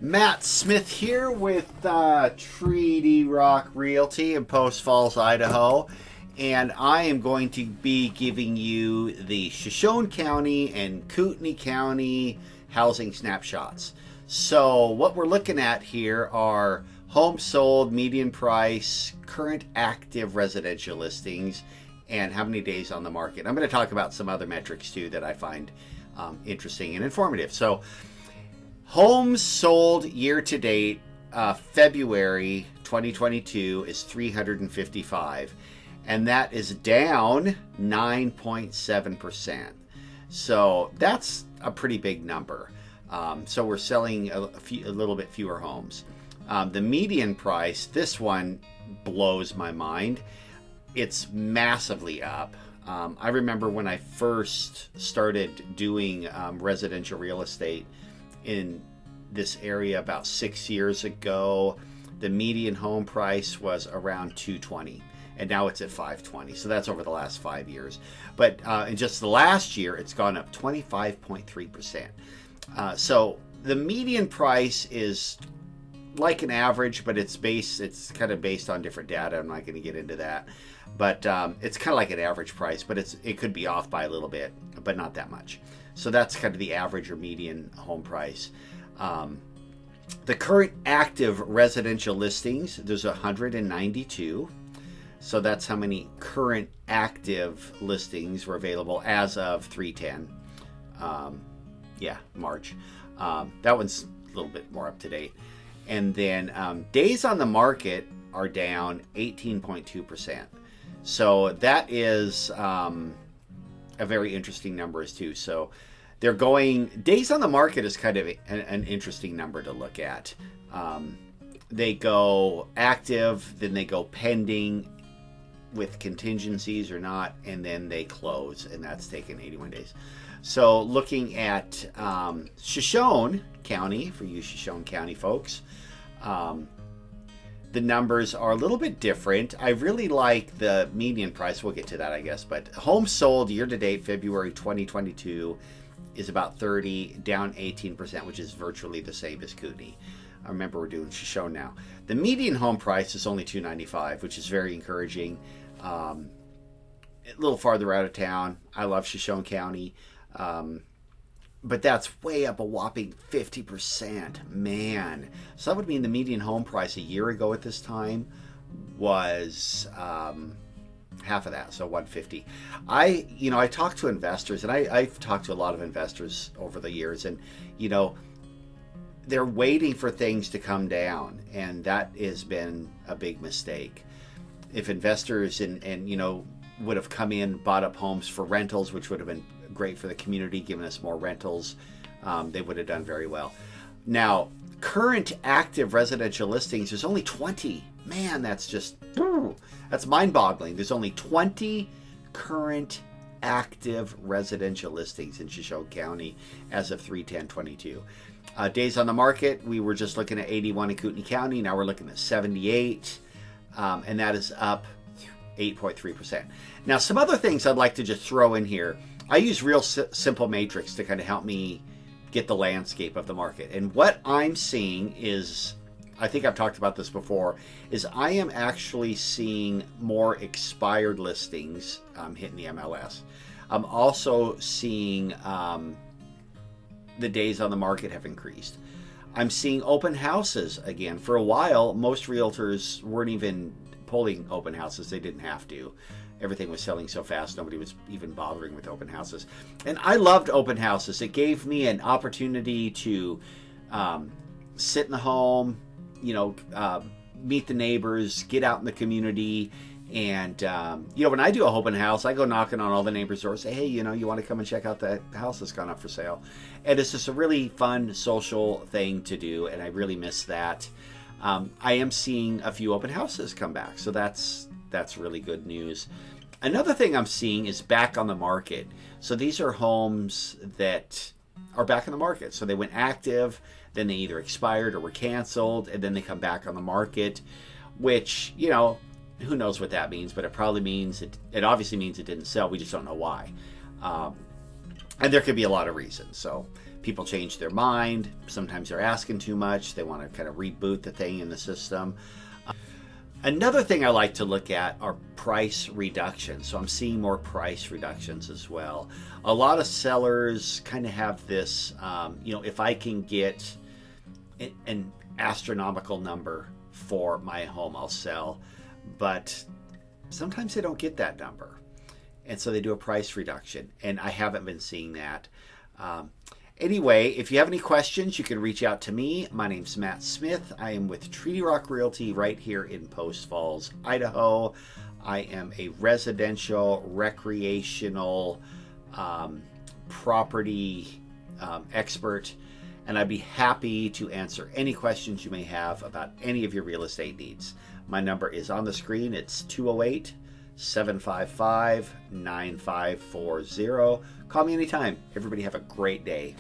Matt Smith here with Treaty Rock Realty in Post Falls, Idaho. And I am going to be giving you the Shoshone County and Kootenai County housing snapshots. So what we're looking at here are homes sold, median price, current active residential listings, and how many days on the market. I'm going to talk about some other metrics too that I find interesting and informative. So homes sold year to date, February 2022 is 355, and that is down 9.7%. So that's a pretty big number. So we're selling a little bit fewer homes. The median price, this one blows my mind. It's massively up. I remember when I first started doing residential real estate in this area about 6 years ago, the median home price was around $220, and now it's at $520. So that's over the last 5 years. But in just the last year, it's gone up 25.3%. So the median price is like an average, but it's kind of based on different data. I'm not going to get into that, but it's kind of like an average price, but it could be off by a little bit, but not that much. So that's kind of the average or median home price. The current active residential listings, there's 192. So that's how many current active listings were available as of 3/10. March. That one's a little bit more up to date. And then days on the market are down 18.2%. So that is a very interesting number too. So they're going, days on the market is kind of an interesting number to look at. They go active, then they go pending with contingencies or not, and then they close, and that's taken 81 days. So looking at Shoshone County, for you Shoshone County folks, the numbers are a little bit different. I really like the median price. We'll get to that, I guess. But homes sold year to date, February 2022, is about 30, down 18%, which is virtually the same as Kootenai. I remember we're doing Shoshone now. The median home price is only $295, which is very encouraging. A little farther out of town. I love Shoshone County. But that's way up a whopping 50%, man. So that would mean the median home price a year ago at this time was half of that, so 150. I talked to investors, and I've talked to a lot of investors over the years, and they're waiting for things to come down, and that has been a big mistake. If investors and would have come in, bought up homes for rentals, which would have been great for the community, giving us more rentals, they would have done very well. Now, current active residential listings, there's only 20. Man, that's mind-boggling. There's only 20 current active residential listings in Shoshone County as of 3/10/22. Days on the market, we were just looking at 81 in Kootenai County. Now we're looking at 78, and that is up 8.3%. Now, some other things I'd like to just throw in here. I use real simple matrix to kind of help me get the landscape of the market. And what I'm seeing is, I think I've talked about this before, is I am actually seeing more expired listings hitting the MLS. I'm also seeing the days on the market have increased. I'm seeing open houses again. For a while, most realtors weren't even pulling open houses. They didn't have to. Everything was selling so fast, nobody was even bothering with open houses. And I loved open houses. It gave me an opportunity to sit in the home, meet the neighbors, get out in the community. And, when I do a open house, I go knocking on all the neighbors' doors, say, hey, you want to come and check out that house that's gone up for sale. And it's just a really fun social thing to do, and I really miss that. I am seeing a few open houses come back, so that's really good news. Another thing I'm seeing is back on the market. So these are homes that are back on the market. So they went active, then they either expired or were canceled, and then they come back on the market, which, who knows what that means, but it probably means it obviously means it didn't sell. We just don't know why. And there could be a lot of reasons. So People change their mind. Sometimes they're asking too much. They want to kind of reboot the thing in the system. Another thing I like to look at are price reductions. So I'm seeing more price reductions as well. A lot of sellers kind of have this, if I can get an astronomical number for my home, I'll sell. But sometimes they don't get that number. And so they do a price reduction. And I haven't been seeing that. Anyway, if you have any questions, you can reach out to me. My name's Matt Smith. I am with Treaty Rock Realty right here in Post Falls, Idaho. I am a residential, recreational property expert, and I'd be happy to answer any questions you may have about any of your real estate needs. My number is on the screen. It's 208-755-9540. Call me anytime. Everybody have a great day.